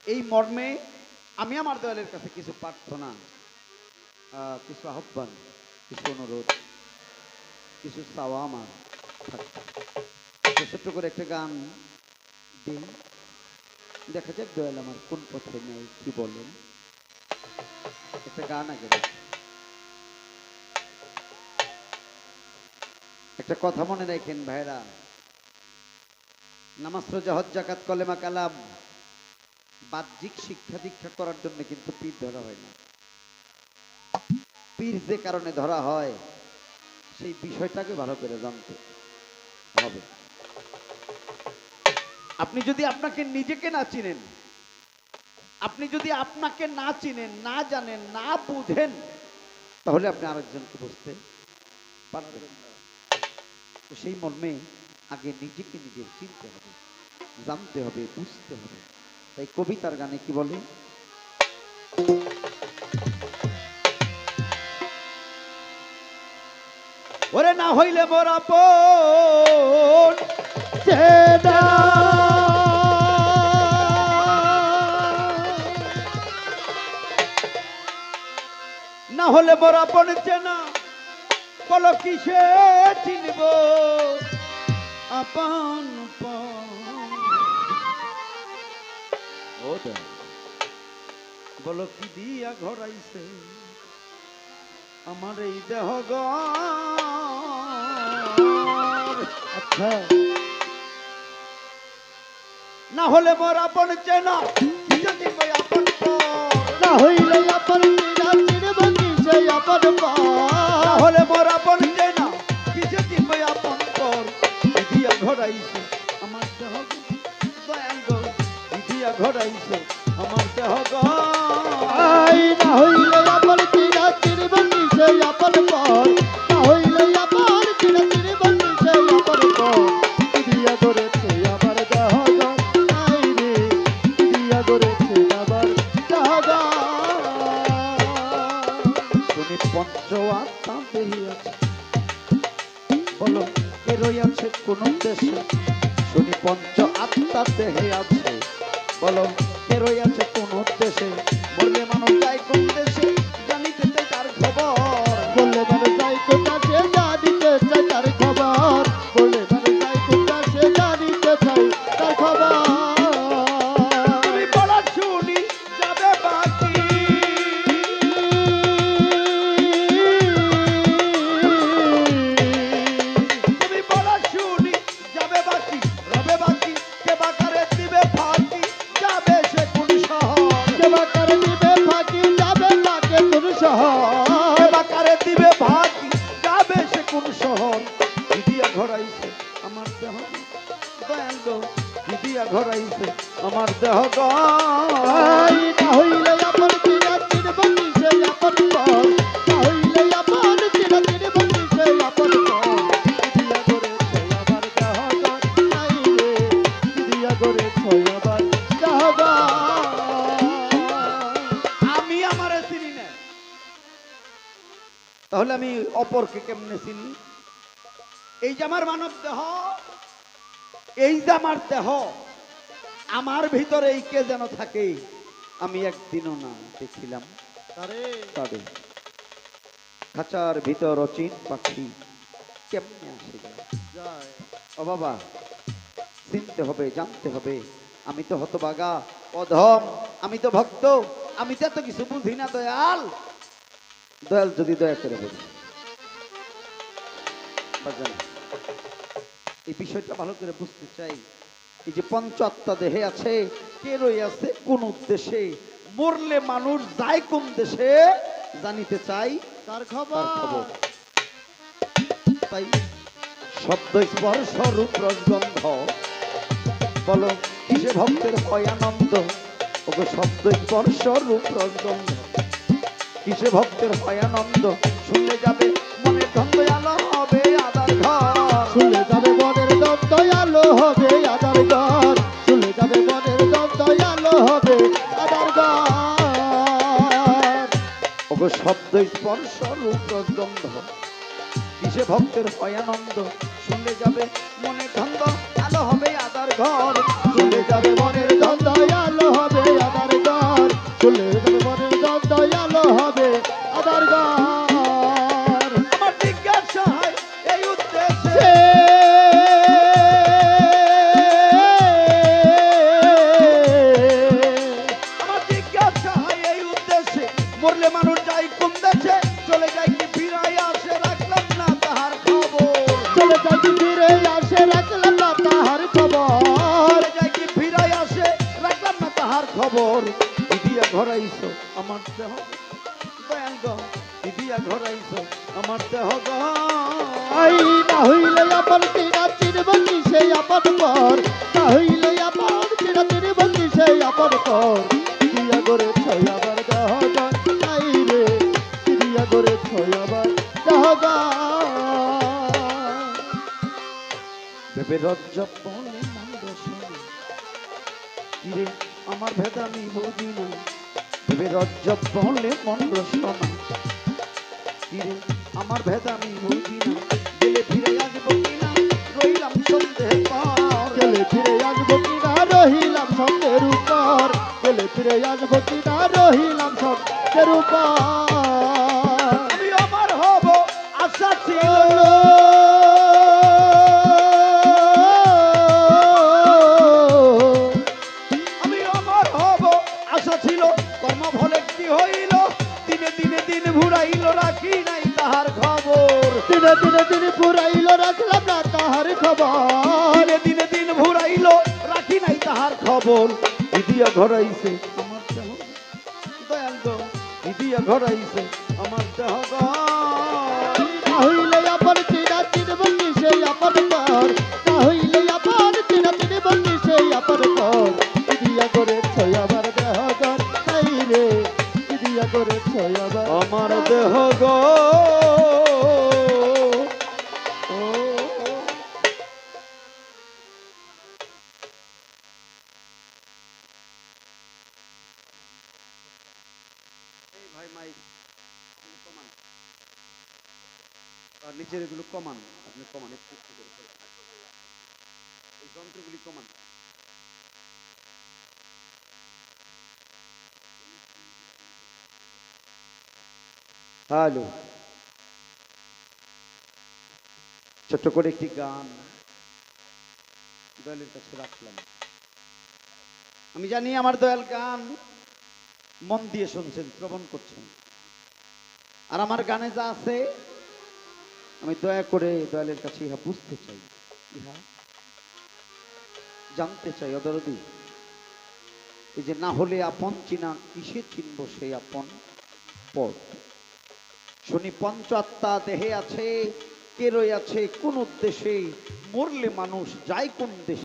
এই মর্মে আমি আমার দয়ালের কাছে কিছু প্রার্থনা, কিছু আহ্বান, কিছু অনুরোধ, কিছু চাওয়া আমার থাকবে। ছোট্ট করে একটা গান দিই, দেখা যাক দয়াল আমার কোন পথে নেই, কি বলেন। একটা গান আগে একটা কথা মনে রাখেন ভাইরা, নামাজ রোজা হজ যাকাত কলেমা কালাম বাহ্যিক শিক্ষা দীক্ষা করার জন্য কিন্তু পীর ধরা হয় না। পীর যে কারণে ধরা হয় সেই বিষয়টাকে ভালো করে জানতে হবে। আপনি যদি আপনাকে নিজেকে না চিনেন, আপনি যদি আপনাকে না চিনেন, না জানেন, না বুঝেন, তাহলে আপনি আরেকজনকে বুঝতে পারবেন না। তো সেই মর্মে আগে নিজেকে নিজে চিনতে হবে, জানতে হবে, বুঝতে হবে। তাই কবিতার গানে কি বলে, ওরে না হইলে মোর আপন চেনা, না হলে মোর আপন চেনা, বলো কিসে চিনব আপন। বলো কি দিয়া ঘরাইছে আমার এই দেহ গর। আচ্ছা, না হলে মোর আপন চেনা, যদি আপন না হইলে আপন চিনা চিনব কিসে আপন পর, না হলে মোর আপন চেনা, কিসে চিনব আপন পর। দিয়া ঘরাইছে আমার দেহ দয়াল গো, দিয়া ঘরাইছে আমার দেহ গর। না হইলে আপন চিনা চিনব কিসে আপন পর, না হইলে আপন চিনা চিনব কিসে আপন পর। দিয়া করেছে আমার দেহ গো, আই রে দিয়া করেছে আমার দেহ গো। শুনি পঞ্চ আত্মা দেহিয়াছে, বলো কে রইয়াছে কোন দেশে। শুনি পঞ্চ আত্মা দেহে আছে, বলো কে রইয়াছে কোন দেশে। বললে মানুষ যায় কোন দেশে, জানিতে চাই তার খবর। বললে মানে যাই কোথাছে জানিতে চাই তার খবর, বললে মানে যাই কোথাছে জানিতে চাই তার খবর। তুমি বলা শুনি যাবে বাকি, তুমি বলা শুনি যাবে বাকি, রবে বাকি কে বাকারে দিবে ফাঁকি, যাবে সে কোন শহর। সেবা করে দিবে ফাঁকি যাবে তাকে তোর শহর, বাকারে দিবে ফাঁকি, যাবে সে কোন শহর। দিয়া ঘরাইছে আমার দেহ দয়াল গো, দিয়া ঘরাইছে আমার দেহ গো। না হইলে আপন চিনা চিনব কিসে আপন পর, না হইলে আপন চিনা চিনব কিসে আপন পর। দিয়া করেছে আমার দেহ গো, নাই রে দিয়া করেছে আমার দেহ গো। আমি আমারে চিনি না, তাহলে আমি অপরকে কেমনে চিনি? এই যে আমার মানব দেহ, এই যে আমার দেহ, আমার ভিতরে এই কে যেন থাকে, আমি একদিনও না দেখিলাম তারে। খাঁচার ভিতর অচিন পাখি কেমনে আসে যায়। ও বাবা, চিনতে হবে, জানতে হবে। আমি তো হতভাগা, অধম, আমি তো ভক্ত, আমি তো এত কিছু বুঝি না দয়াল। দয়াল যদি দয়া করে বলি, এই বিষয়টা ভালো করে বুঝতে চাই। এই যে পঞ্চ আত্মা দেহে আছে, কে রই আছে কোন উদ্দেশ্যে, মরলে মানুষ যায় কোন দেশে, জানিতে চাই তার তার খবর। খবর। তাই শব্দ স্পর্শ রূপ রসগন্ধ, বলো কিসে ভক্তের হয় আনন্দ। ওগো শব্দ স্পর্শ রূপ রসগন্ধ, কিসে ভক্তের হয় আনন্দ। শুনলে যাবে মনে দ্বন্দ্ব আলো হবে আদার ঘর। শুলে যাবে মনের দ্বন্দ্ব আলো হবে আদার ঘর, শুলে যাবে মনের দ্বন্দ্ব আলো হবে আদার ঘর। ওগো শব্দ স্পর্শ রূপ রসগন্ধ, কিসে ভক্তের হয় আনন্দ। শুনলে যাবে মনে দ্বন্দ্ব আলো হবে আদার ঘর। শুলে যাবে মনের দ্বন্দ্ব আলো হবে আদার খবর দিদিয়া ঘরাইছো আমার দেহ দয়াল গো দিদিয়া ঘরাইছো আমার দেহ গো আই না হইলে আমার চিরা চিরব কিসে আপন পর না হইলে আমার চিরা চিরব কিসে আপন পর দিয়া করে ছয় আবার দহগন আই রে দিয়া করে ছয় আবার দহগন ভেবে রজ্জব বলে মন্দ শোনে কিরে আমার ভেদ আমি বুঝি না ভেবে রজ্জব বলে মন্দ শোনা কিরে আমার ভেদ আমি বুঝি না গেলে ফিরে আসবো কিনা রইলাম সন্দেহ পর গেলে ফিরে আসবো কিনা রহিলাম সন্ধ্যের উপর গেলে ফিরে আসবো কিনা রহিলাম সন্ধ্যের উপর আমি আমার হব আশা ছিল আমি আমার হব আশা ছিল কর্ম ফলে কি হইল দিনে দিনে দিন ঘুরাইল রাখি নাই তাহার খবর দিনে দিনে দিনে পুরাইল রাখলাম না তাহার খবর দিনে দিনে দিন ঘুরাইল রাখি নাই তাহার খবর দিদিয়া ঘরাইছে আমার দেহ দয়াল গো দিদিয়া ঘরাইছে আমার দেহ গো না হইলে আপন চিরা চিরব কিসে আপন পর না হইলে আপন চিরা চিরব কিসে আপন পর দিয়া করে ছয় আবার দেহগন তাই রে দিয়া করে ছয় আবার আমার দেহ গো ও এই ভাই মাইক আপনি কমান আর নিচের এগুলো কমান আপনি কমান একটু একটু করে এই যন্ত্রগুলি কমান হ্যালো ছোট্ট করে একটি গান দয়ালের কাছে রাখলাম আমি জানি আমার দয়াল গান মন দিয়ে শুনছেন শ্রবণ করছেন আর আমার গানে যা আছে আমি দয়া করে দয়ালের কাছে ইহা বুঝতে চাই ইহা জানতে চাই অদরদি এই যে না হলে আপন চিনা কিসে চিনব সেই আপন পথ শুনি পঞ্চ আত্মা দেহে আছে কে রয়ে আছে কোন উদ্দেশ্যে মরলে মানুষ যায় কোন দেশে